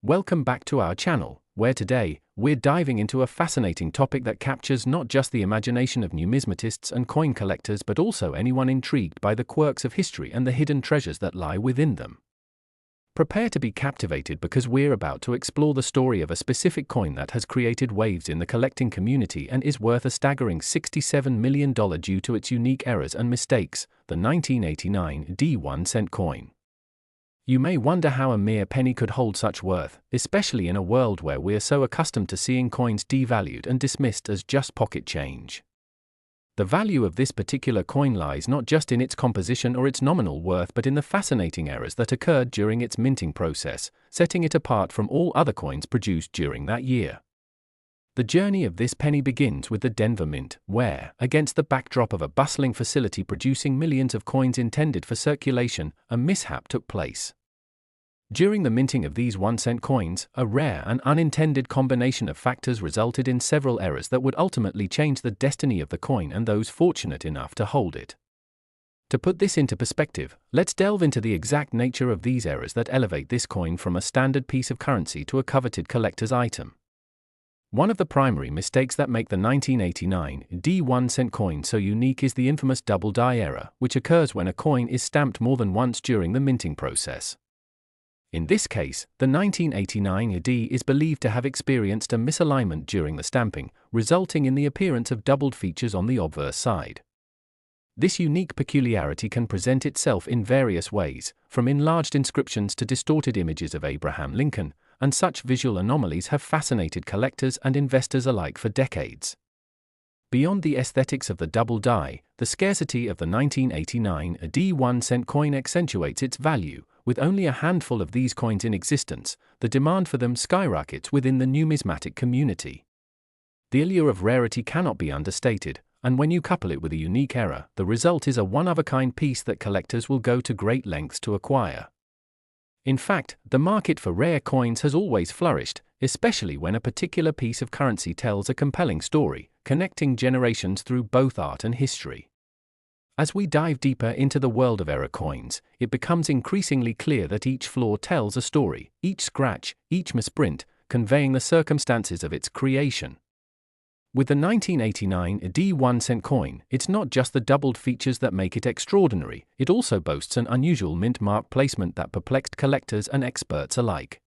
Welcome back to our channel, where today, we're diving into a fascinating topic that captures not just the imagination of numismatists and coin collectors but also anyone intrigued by the quirks of history and the hidden treasures that lie within them. Prepare to be captivated because we're about to explore the story of a specific coin that has created waves in the collecting community and is worth a staggering $67 million due to its unique errors and mistakes, the 1989 1-cent coin. You may wonder how a mere penny could hold such worth, especially in a world where we're so accustomed to seeing coins devalued and dismissed as just pocket change. The value of this particular coin lies not just in its composition or its nominal worth but in the fascinating errors that occurred during its minting process, setting it apart from all other coins produced during that year. The journey of this penny begins with the Denver Mint, where, against the backdrop of a bustling facility producing millions of coins intended for circulation, a mishap took place. During the minting of these 1-cent coins, a rare and unintended combination of factors resulted in several errors that would ultimately change the destiny of the coin and those fortunate enough to hold it. To put this into perspective, let's delve into the exact nature of these errors that elevate this coin from a standard piece of currency to a coveted collector's item. One of the primary mistakes that make the 1989 1-cent coin so unique is the infamous double die error, which occurs when a coin is stamped more than once during the minting process. In this case, the 1989 D is believed to have experienced a misalignment during the stamping, resulting in the appearance of doubled features on the obverse side. This unique peculiarity can present itself in various ways, from enlarged inscriptions to distorted images of Abraham Lincoln, and such visual anomalies have fascinated collectors and investors alike for decades. Beyond the aesthetics of the double die, the scarcity of the 1989 1-cent coin accentuates its value. With only a handful of these coins in existence, the demand for them skyrockets within the numismatic community. The allure of rarity cannot be understated, and when you couple it with a unique error, the result is a one-of-a-kind piece that collectors will go to great lengths to acquire. In fact, the market for rare coins has always flourished, especially when a particular piece of currency tells a compelling story, connecting generations through both art and history. As we dive deeper into the world of error coins, it becomes increasingly clear that each flaw tells a story, each scratch, each misprint, conveying the circumstances of its creation. With the 1989 1-cent coin, it's not just the doubled features that make it extraordinary, it also boasts an unusual mint mark placement that perplexed collectors and experts alike.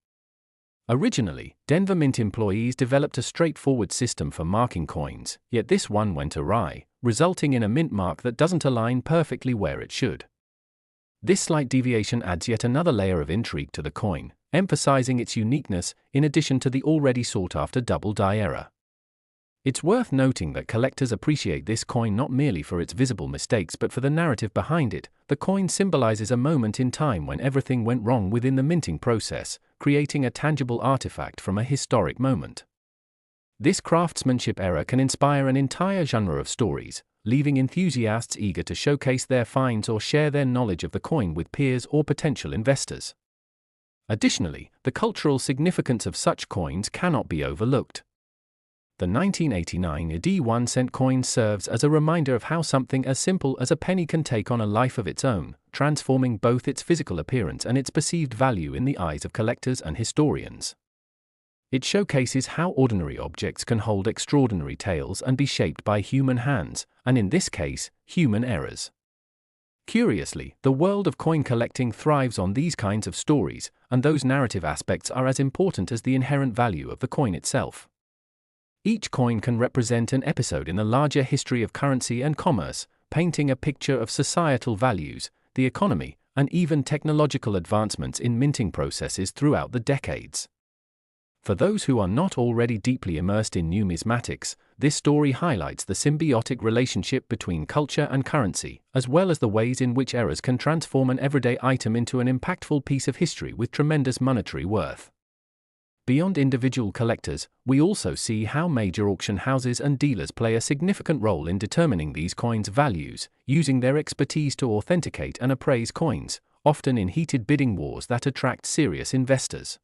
Originally, Denver Mint employees developed a straightforward system for marking coins, yet this one went awry, resulting in a mint mark that doesn't align perfectly where it should. This slight deviation adds yet another layer of intrigue to the coin, emphasizing its uniqueness in addition to the already sought-after double die error. It's worth noting that collectors appreciate this coin not merely for its visible mistakes but for the narrative behind it. The coin symbolizes a moment in time when everything went wrong within the minting process, creating a tangible artifact from a historic moment. This craftsmanship error can inspire an entire genre of stories, leaving enthusiasts eager to showcase their finds or share their knowledge of the coin with peers or potential investors. Additionally, the cultural significance of such coins cannot be overlooked. The 1989 1-cent coin serves as a reminder of how something as simple as a penny can take on a life of its own, transforming both its physical appearance and its perceived value in the eyes of collectors and historians. It showcases how ordinary objects can hold extraordinary tales and be shaped by human hands, and in this case, human errors. Curiously, the world of coin collecting thrives on these kinds of stories, and those narrative aspects are as important as the inherent value of the coin itself. Each coin can represent an episode in the larger history of currency and commerce, painting a picture of societal values, the economy, and even technological advancements in minting processes throughout the decades. For those who are not already deeply immersed in numismatics, this story highlights the symbiotic relationship between culture and currency, as well as the ways in which errors can transform an everyday item into an impactful piece of history with tremendous monetary worth. Beyond individual collectors, we also see how major auction houses and dealers play a significant role in determining these coins' values, using their expertise to authenticate and appraise coins, often in heated bidding wars that attract serious investors.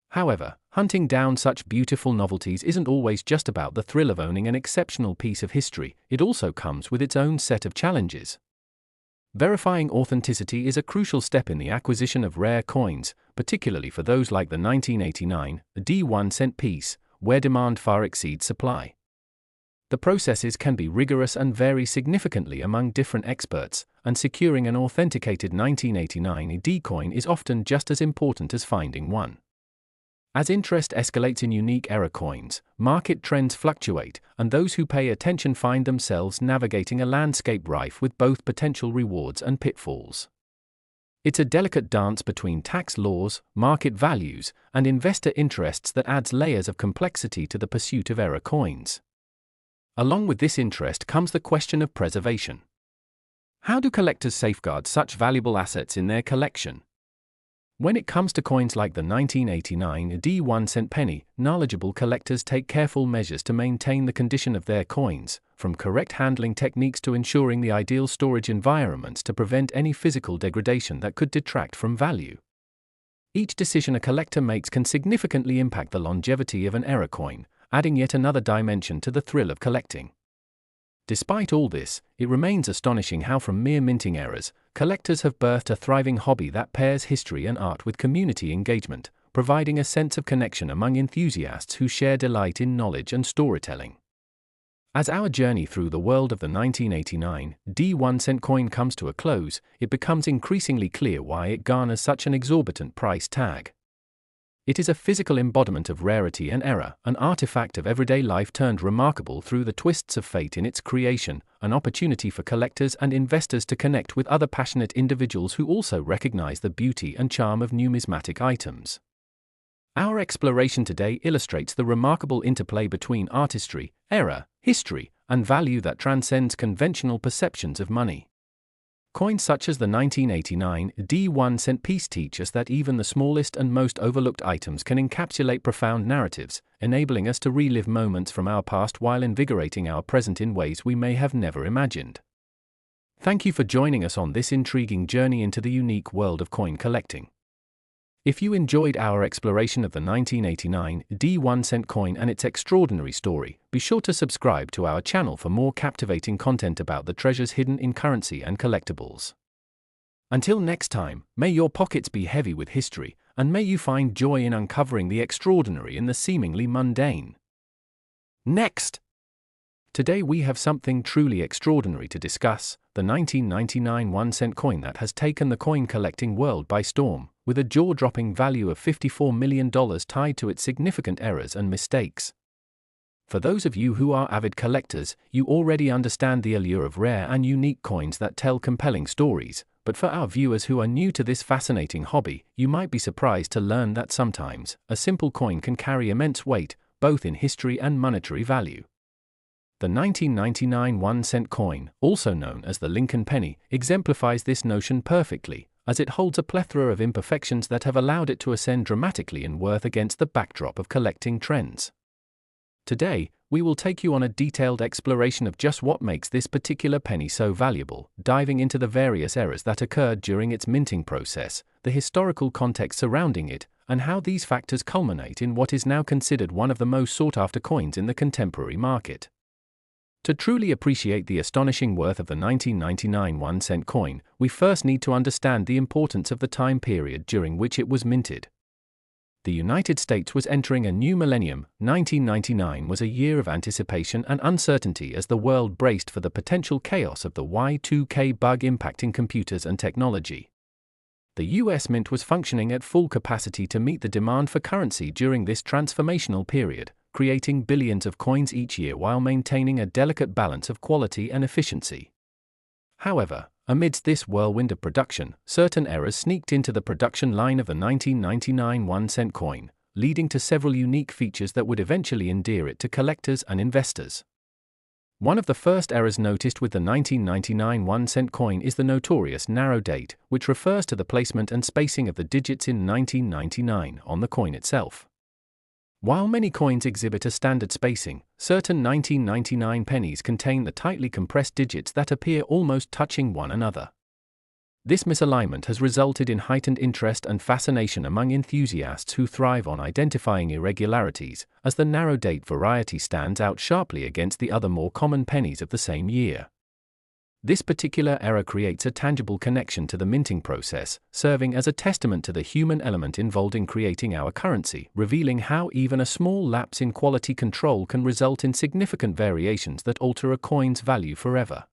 However, hunting down such beautiful novelties isn't always just about the thrill of owning an exceptional piece of history, it also comes with its own set of challenges. Verifying authenticity is a crucial step in the acquisition of rare coins, particularly for those like the 1989 D1 cent piece, where demand far exceeds supply. The processes can be rigorous and vary significantly among different experts, and securing an authenticated 1989 D coin is often just as important as finding one. As interest escalates in unique error coins, market trends fluctuate, and those who pay attention find themselves navigating a landscape rife with both potential rewards and pitfalls. It's a delicate dance between tax laws, market values, and investor interests that adds layers of complexity to the pursuit of error coins. Along with this interest comes the question of preservation. How do collectors safeguard such valuable assets in their collection? When it comes to coins like the 1989 D1 cent penny, knowledgeable collectors take careful measures to maintain the condition of their coins, from correct handling techniques to ensuring the ideal storage environments to prevent any physical degradation that could detract from value. Each decision a collector makes can significantly impact the longevity of an error coin, adding yet another dimension to the thrill of collecting. Despite all this, it remains astonishing how from mere minting errors, collectors have birthed a thriving hobby that pairs history and art with community engagement, providing a sense of connection among enthusiasts who share delight in knowledge and storytelling. As our journey through the world of the 1989 D1 cent coin comes to a close, it becomes increasingly clear why it garners such an exorbitant price tag. It is a physical embodiment of rarity and error, an artifact of everyday life turned remarkable through the twists of fate in its creation, an opportunity for collectors and investors to connect with other passionate individuals who also recognize the beauty and charm of numismatic items. Our exploration today illustrates the remarkable interplay between artistry, error, history, and value that transcends conventional perceptions of money. Coins such as the 1989 D1 cent piece teach us that even the smallest and most overlooked items can encapsulate profound narratives, enabling us to relive moments from our past while invigorating our present in ways we may have never imagined. Thank you for joining us on this intriguing journey into the unique world of coin collecting. If you enjoyed our exploration of the 1989 D1 cent coin and its extraordinary story, be sure to subscribe to our channel for more captivating content about the treasures hidden in currency and collectibles. Until next time, may your pockets be heavy with history, and may you find joy in uncovering the extraordinary in the seemingly mundane. Next! Today we have something truly extraordinary to discuss, the 1999 1-cent coin that has taken the coin collecting world by storm, with a jaw-dropping value of $54 million tied to its significant errors and mistakes. For those of you who are avid collectors, you already understand the allure of rare and unique coins that tell compelling stories, but for our viewers who are new to this fascinating hobby, you might be surprised to learn that sometimes, a simple coin can carry immense weight, both in history and monetary value. The 1999 1-cent coin, also known as the Lincoln penny, exemplifies this notion perfectly, as it holds a plethora of imperfections that have allowed it to ascend dramatically in worth against the backdrop of collecting trends. Today, we will take you on a detailed exploration of just what makes this particular penny so valuable, diving into the various errors that occurred during its minting process, the historical context surrounding it, and how these factors culminate in what is now considered one of the most sought-after coins in the contemporary market. To truly appreciate the astonishing worth of the 1999 1-cent coin, we first need to understand the importance of the time period during which it was minted. The United States was entering a new millennium. 1999 was a year of anticipation and uncertainty as the world braced for the potential chaos of the Y2K bug impacting computers and technology. The US Mint was functioning at full capacity to meet the demand for currency during this transformational period, creating billions of coins each year while maintaining a delicate balance of quality and efficiency. However, amidst this whirlwind of production, certain errors sneaked into the production line of the 1999 1-cent coin, leading to several unique features that would eventually endear it to collectors and investors. One of the first errors noticed with the 1999 1-cent coin is the notorious narrow date, which refers to the placement and spacing of the digits in 1999 on the coin itself. While many coins exhibit a standard spacing, certain 1999 pennies contain the tightly compressed digits that appear almost touching one another. This misalignment has resulted in heightened interest and fascination among enthusiasts who thrive on identifying irregularities, as the narrow date variety stands out sharply against the other more common pennies of the same year. This particular error creates a tangible connection to the minting process, serving as a testament to the human element involved in creating our currency, revealing how even a small lapse in quality control can result in significant variations that alter a coin's value forever.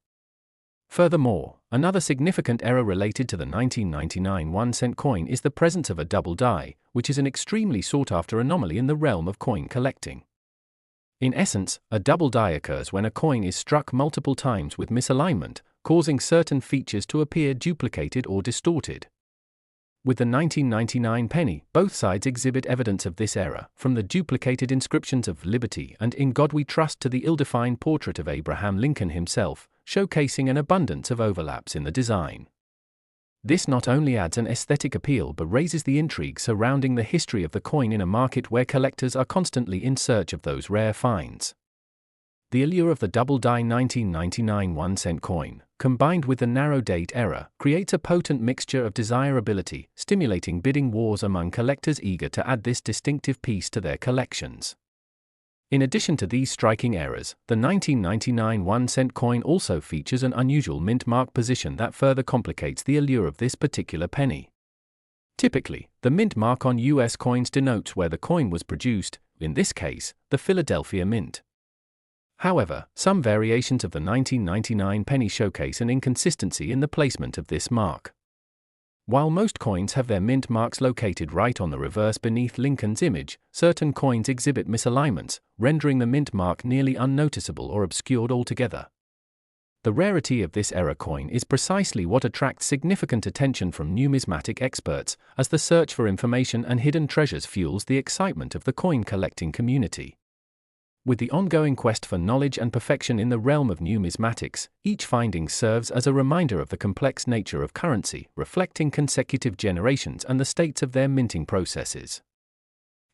Furthermore, another significant error related to the 1999 1-cent coin is the presence of a double die, which is an extremely sought-after anomaly in the realm of coin collecting. In essence, a double die occurs when a coin is struck multiple times with misalignment, causing certain features to appear duplicated or distorted. With the 1999 penny, both sides exhibit evidence of this error, from the duplicated inscriptions of Liberty and In God We Trust to the ill-defined portrait of Abraham Lincoln himself, showcasing an abundance of overlaps in the design. This not only adds an aesthetic appeal but raises the intrigue surrounding the history of the coin in a market where collectors are constantly in search of those rare finds. The allure of the double-die 1999 1-cent coin, combined with the narrow date error, creates a potent mixture of desirability, stimulating bidding wars among collectors eager to add this distinctive piece to their collections. In addition to these striking errors, the 1999 1-cent coin also features an unusual mint mark position that further complicates the allure of this particular penny. Typically, the mint mark on US coins denotes where the coin was produced, in this case, the Philadelphia Mint. However, some variations of the 1999 penny showcase an inconsistency in the placement of this mark. While most coins have their mint marks located right on the reverse beneath Lincoln's image, certain coins exhibit misalignments, rendering the mint mark nearly unnoticeable or obscured altogether. The rarity of this error coin is precisely what attracts significant attention from numismatic experts, as the search for information and hidden treasures fuels the excitement of the coin collecting community. With the ongoing quest for knowledge and perfection in the realm of numismatics, each finding serves as a reminder of the complex nature of currency, reflecting consecutive generations and the states of their minting processes.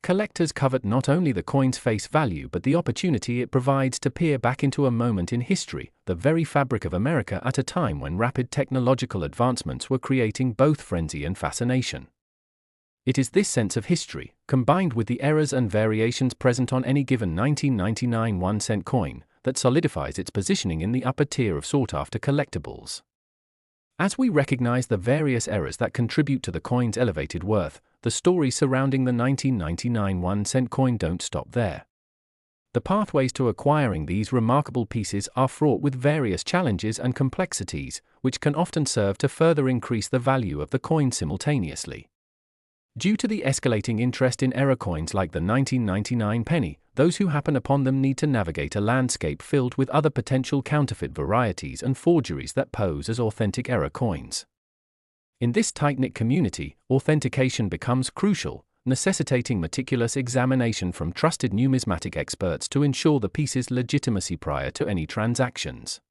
Collectors covet not only the coin's face value but the opportunity it provides to peer back into a moment in history, the very fabric of America at a time when rapid technological advancements were creating both frenzy and fascination. It is this sense of history, combined with the errors and variations present on any given 1999 1-cent coin, that solidifies its positioning in the upper tier of sought-after collectibles. As we recognize the various errors that contribute to the coin's elevated worth, the stories surrounding the 1999 1-cent coin don't stop there. The pathways to acquiring these remarkable pieces are fraught with various challenges and complexities, which can often serve to further increase the value of the coin simultaneously. Due to the escalating interest in error coins like the 1999 penny, those who happen upon them need to navigate a landscape filled with other potential counterfeit varieties and forgeries that pose as authentic error coins. In this tight-knit community, authentication becomes crucial, necessitating meticulous examination from trusted numismatic experts to ensure the piece's legitimacy prior to any transactions.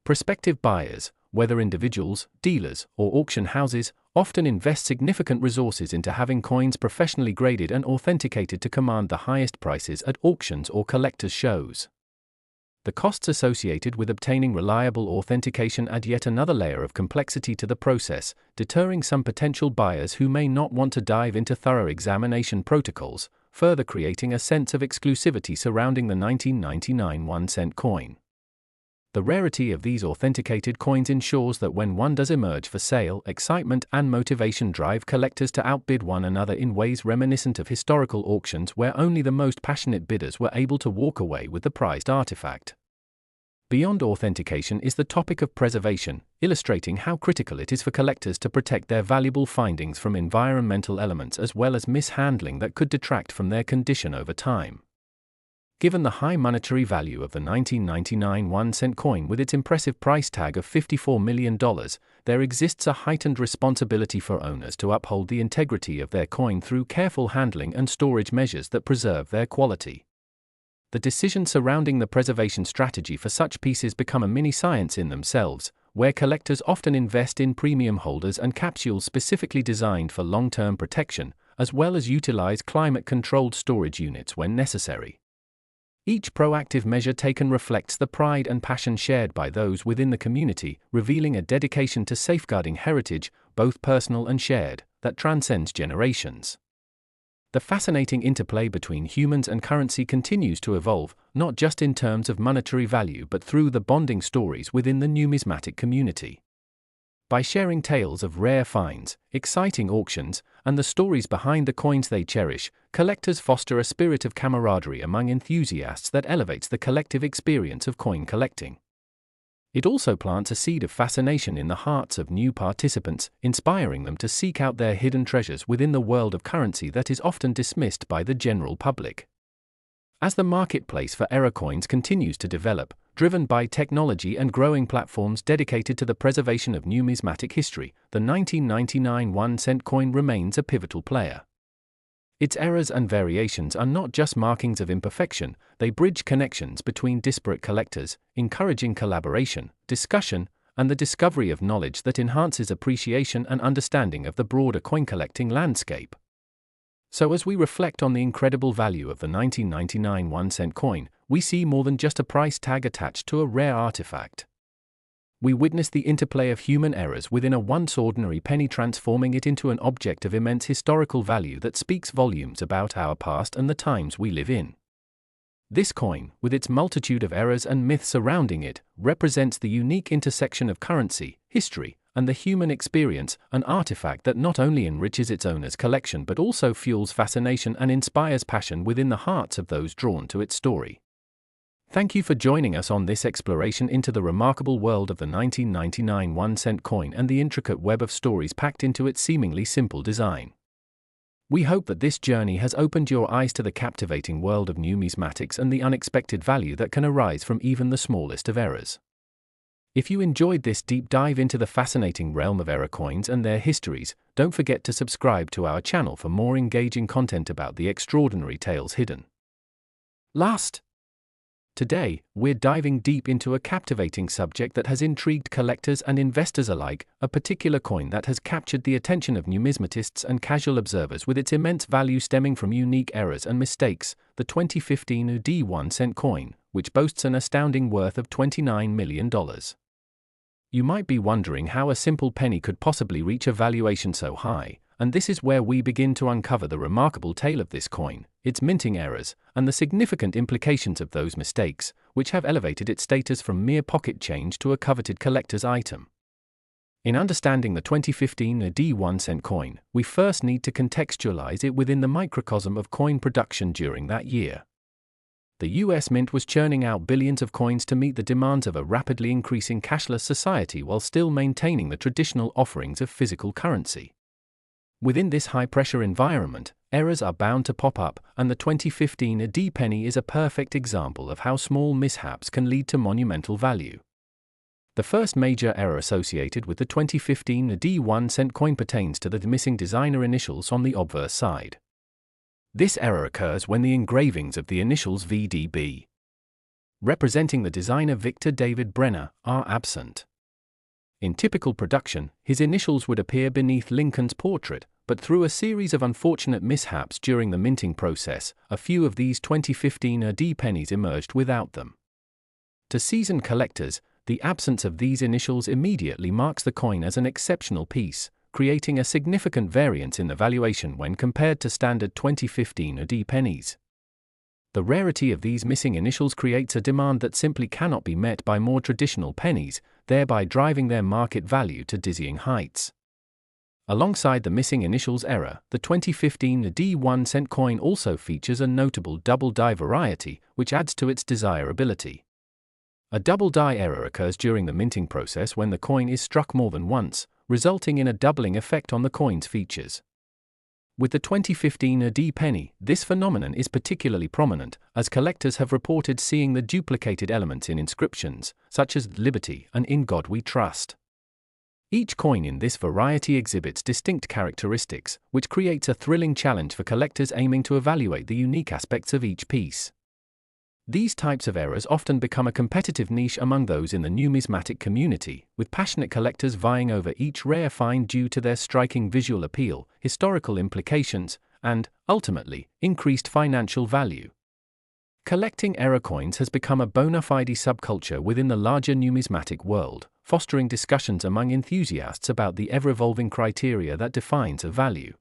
Prospective buyers, whether individuals, dealers, or auction houses, often invest significant resources into having coins professionally graded and authenticated to command the highest prices at auctions or collectors' shows. The costs associated with obtaining reliable authentication add yet another layer of complexity to the process, deterring some potential buyers who may not want to dive into thorough examination protocols, further creating a sense of exclusivity surrounding the 1999 1-cent coin. The rarity of these authenticated coins ensures that when one does emerge for sale, excitement and motivation drive collectors to outbid one another in ways reminiscent of historical auctions where only the most passionate bidders were able to walk away with the prized artifact. Beyond authentication is the topic of preservation, illustrating how critical it is for collectors to protect their valuable findings from environmental elements as well as mishandling that could detract from their condition over time. Given the high monetary value of the 1999 1-cent coin with its impressive price tag of $54 million, there exists a heightened responsibility for owners to uphold the integrity of their coin through careful handling and storage measures that preserve their quality. The decisions surrounding the preservation strategy for such pieces become a mini-science in themselves, where collectors often invest in premium holders and capsules specifically designed for long-term protection, as well as utilize climate-controlled storage units when necessary. Each proactive measure taken reflects the pride and passion shared by those within the community, revealing a dedication to safeguarding heritage, both personal and shared, that transcends generations. The fascinating interplay between humans and currency continues to evolve, not just in terms of monetary value but through the bonding stories within the numismatic community. By sharing tales of rare finds, exciting auctions, and the stories behind the coins they cherish, collectors foster a spirit of camaraderie among enthusiasts that elevates the collective experience of coin collecting. It also plants a seed of fascination in the hearts of new participants, inspiring them to seek out their hidden treasures within the world of currency that is often dismissed by the general public. As the marketplace for error coins continues to develop, driven by technology and growing platforms dedicated to the preservation of numismatic history, the 1999 1-cent coin remains a pivotal player. Its errors and variations are not just markings of imperfection, they bridge connections between disparate collectors, encouraging collaboration, discussion, and the discovery of knowledge that enhances appreciation and understanding of the broader coin collecting landscape. So as we reflect on the incredible value of the 1999 1-cent coin, we see more than just a price tag attached to a rare artifact. We witness the interplay of human errors within a once ordinary penny, transforming it into an object of immense historical value that speaks volumes about our past and the times we live in. This coin, with its multitude of errors and myths surrounding it, represents the unique intersection of currency, history, and the human experience, an artifact that not only enriches its owner's collection but also fuels fascination and inspires passion within the hearts of those drawn to its story. Thank you for joining us on this exploration into the remarkable world of the 1999 1-cent coin and the intricate web of stories packed into its seemingly simple design. We hope that this journey has opened your eyes to the captivating world of numismatics and the unexpected value that can arise from even the smallest of errors. If you enjoyed this deep dive into the fascinating realm of error coins and their histories, don't forget to subscribe to our channel for more engaging content about the extraordinary tales hidden. Today, we're diving deep into a captivating subject that has intrigued collectors and investors alike, a particular coin that has captured the attention of numismatists and casual observers with its immense value stemming from unique errors and mistakes, the 2015 UD 1-cent coin, which boasts an astounding worth of $29 million. You might be wondering how a simple penny could possibly reach a valuation so high, and this is where we begin to uncover the remarkable tale of this coin, its minting errors, and the significant implications of those mistakes, which have elevated its status from mere pocket change to a coveted collector's item. In understanding the 2015 UD 1-cent coin, we first need to contextualize it within the microcosm of coin production during that year. The US Mint was churning out billions of coins to meet the demands of a rapidly increasing cashless society while still maintaining the traditional offerings of physical currency. Within this high-pressure environment, errors are bound to pop up, and the 2015 UD penny is a perfect example of how small mishaps can lead to monumental value. The first major error associated with the 2015 UD 1-cent coin pertains to the missing designer initials on the obverse side. This error occurs when the engravings of the initials VDB, representing the designer Victor David Brenner, are absent. In typical production, his initials would appear beneath Lincoln's portrait, but through a series of unfortunate mishaps during the minting process, a few of these 2015 UD pennies emerged without them. To seasoned collectors, the absence of these initials immediately marks the coin as an exceptional piece, creating a significant variance in the valuation when compared to standard 2015 UD pennies. The rarity of these missing initials creates a demand that simply cannot be met by more traditional pennies, thereby driving their market value to dizzying heights. Alongside the missing initials error, the 2015 UD 1-cent coin also features a notable double die variety, which adds to its desirability. A double die error occurs during the minting process when the coin is struck more than once, resulting in a doubling effect on the coin's features. With the 2015 UD penny, this phenomenon is particularly prominent, as collectors have reported seeing the duplicated elements in inscriptions, such as "Liberty" and "In God We Trust." Each coin in this variety exhibits distinct characteristics, which creates a thrilling challenge for collectors aiming to evaluate the unique aspects of each piece. These types of errors often become a competitive niche among those in the numismatic community, with passionate collectors vying over each rare find due to their striking visual appeal, historical implications, and, ultimately, increased financial value. Collecting error coins has become a bona fide subculture within the larger numismatic world, fostering discussions among enthusiasts about the ever-evolving criteria that defines a value.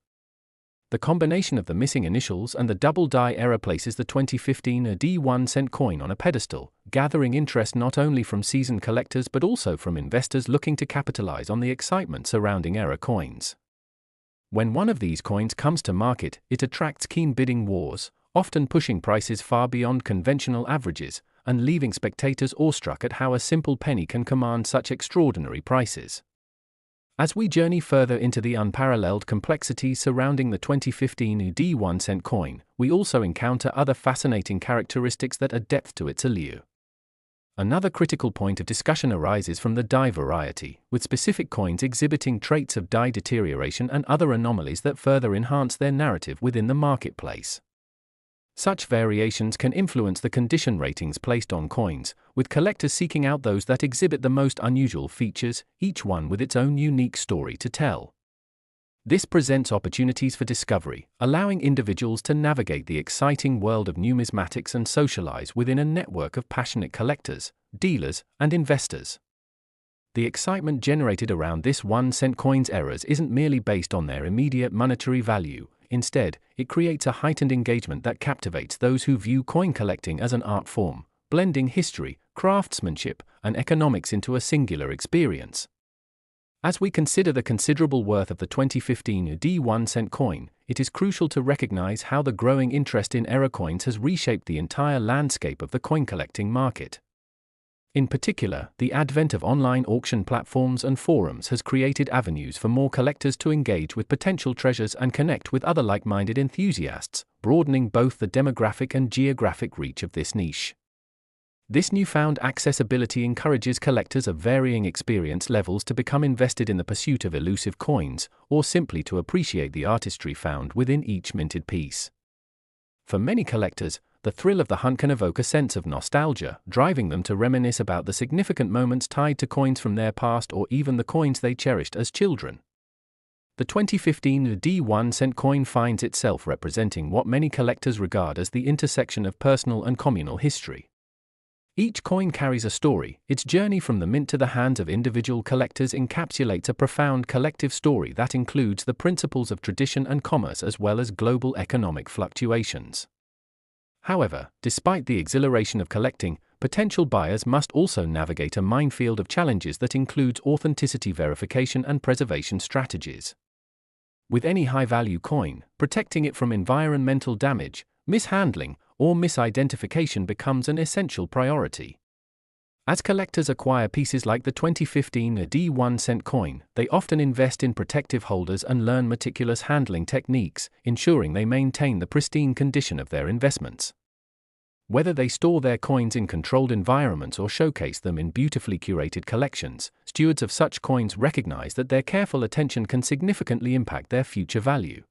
The combination of the missing initials and the double die error places the 2015 D1 cent coin on a pedestal, gathering interest not only from seasoned collectors but also from investors looking to capitalize on the excitement surrounding error coins. When one of these coins comes to market, it attracts keen bidding wars, often pushing prices far beyond conventional averages, and leaving spectators awestruck at how a simple penny can command such extraordinary prices. As we journey further into the unparalleled complexities surrounding the 2015 D1 cent coin, we also encounter other fascinating characteristics that add depth to its allure. Another critical point of discussion arises from the die variety, with specific coins exhibiting traits of die deterioration and other anomalies that further enhance their narrative within the marketplace. Such variations can influence the condition ratings placed on coins, with collectors seeking out those that exhibit the most unusual features, each one with its own unique story to tell. This presents opportunities for discovery, allowing individuals to navigate the exciting world of numismatics and socialize within a network of passionate collectors, dealers, and investors. The excitement generated around this 1-cent coin's errors isn't merely based on their immediate monetary value. Instead, it creates a heightened engagement that captivates those who view coin collecting as an art form, blending history, craftsmanship, and economics into a singular experience. As we consider the considerable worth of the 2015 D1 cent coin, it is crucial to recognize how the growing interest in error coins has reshaped the entire landscape of the coin collecting market. In particular, the advent of online auction platforms and forums has created avenues for more collectors to engage with potential treasures and connect with other like-minded enthusiasts, broadening both the demographic and geographic reach of this niche. This newfound accessibility encourages collectors of varying experience levels to become invested in the pursuit of elusive coins, or simply to appreciate the artistry found within each minted piece. For many collectors, the thrill of the hunt can evoke a sense of nostalgia, driving them to reminisce about the significant moments tied to coins from their past or even the coins they cherished as children. The 2015 D1 cent coin finds itself representing what many collectors regard as the intersection of personal and communal history. Each coin carries a story. Its journey from the mint to the hands of individual collectors encapsulates a profound collective story that includes the principles of tradition and commerce as well as global economic fluctuations. However, despite the exhilaration of collecting, potential buyers must also navigate a minefield of challenges that includes authenticity verification and preservation strategies. With any high-value coin, protecting it from environmental damage, mishandling, or misidentification becomes an essential priority. As collectors acquire pieces like the 2015 D1 cent coin, they often invest in protective holders and learn meticulous handling techniques, ensuring they maintain the pristine condition of their investments. Whether they store their coins in controlled environments or showcase them in beautifully curated collections, stewards of such coins recognize that their careful attention can significantly impact their future value.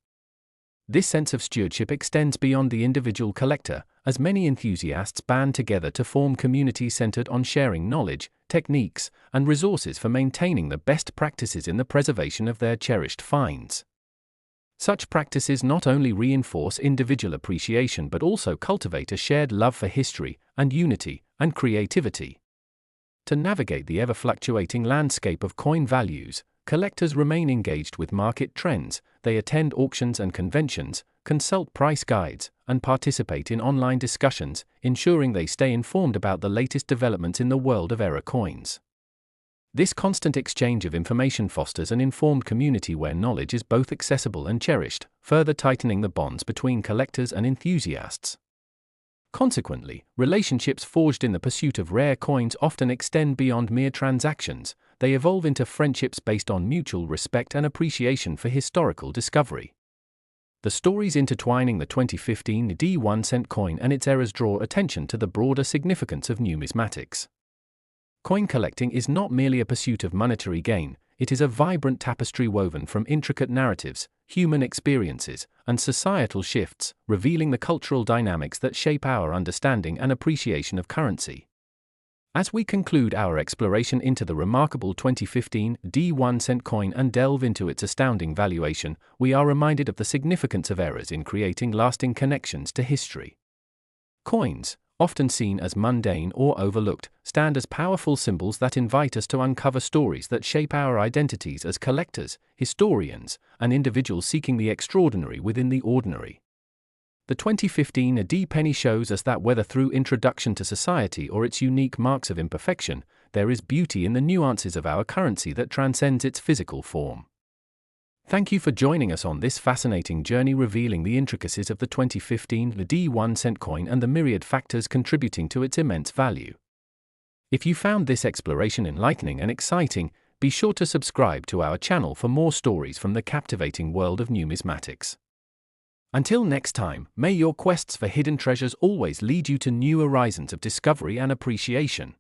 This sense of stewardship extends beyond the individual collector, as many enthusiasts band together to form communities centered on sharing knowledge, techniques, and resources for maintaining the best practices in the preservation of their cherished finds. Such practices not only reinforce individual appreciation but also cultivate a shared love for history and unity and creativity. To navigate the ever-fluctuating landscape of coin values, collectors remain engaged with market trends. They attend auctions and conventions, consult price guides, and participate in online discussions, ensuring they stay informed about the latest developments in the world of error coins. This constant exchange of information fosters an informed community where knowledge is both accessible and cherished, further tightening the bonds between collectors and enthusiasts. Consequently, relationships forged in the pursuit of rare coins often extend beyond mere transactions. They evolve into friendships based on mutual respect and appreciation for historical discovery. The stories intertwining the 2015 D1 cent coin and its errors draw attention to the broader significance of numismatics. Coin collecting is not merely a pursuit of monetary gain, it is a vibrant tapestry woven from intricate narratives, human experiences, and societal shifts, revealing the cultural dynamics that shape our understanding and appreciation of currency. As we conclude our exploration into the remarkable 2015 D1 cent coin and delve into its astounding valuation, we are reminded of the significance of errors in creating lasting connections to history. Coins, often seen as mundane or overlooked, stand as powerful symbols that invite us to uncover stories that shape our identities as collectors, historians, and individuals seeking the extraordinary within the ordinary. The 2015 AD penny shows us that whether through introduction to society or its unique marks of imperfection, there is beauty in the nuances of our currency that transcends its physical form. Thank you for joining us on this fascinating journey revealing the intricacies of the 2015 AD 1-cent coin and the myriad factors contributing to its immense value. If you found this exploration enlightening and exciting, be sure to subscribe to our channel for more stories from the captivating world of numismatics. Until next time, may your quests for hidden treasures always lead you to new horizons of discovery and appreciation.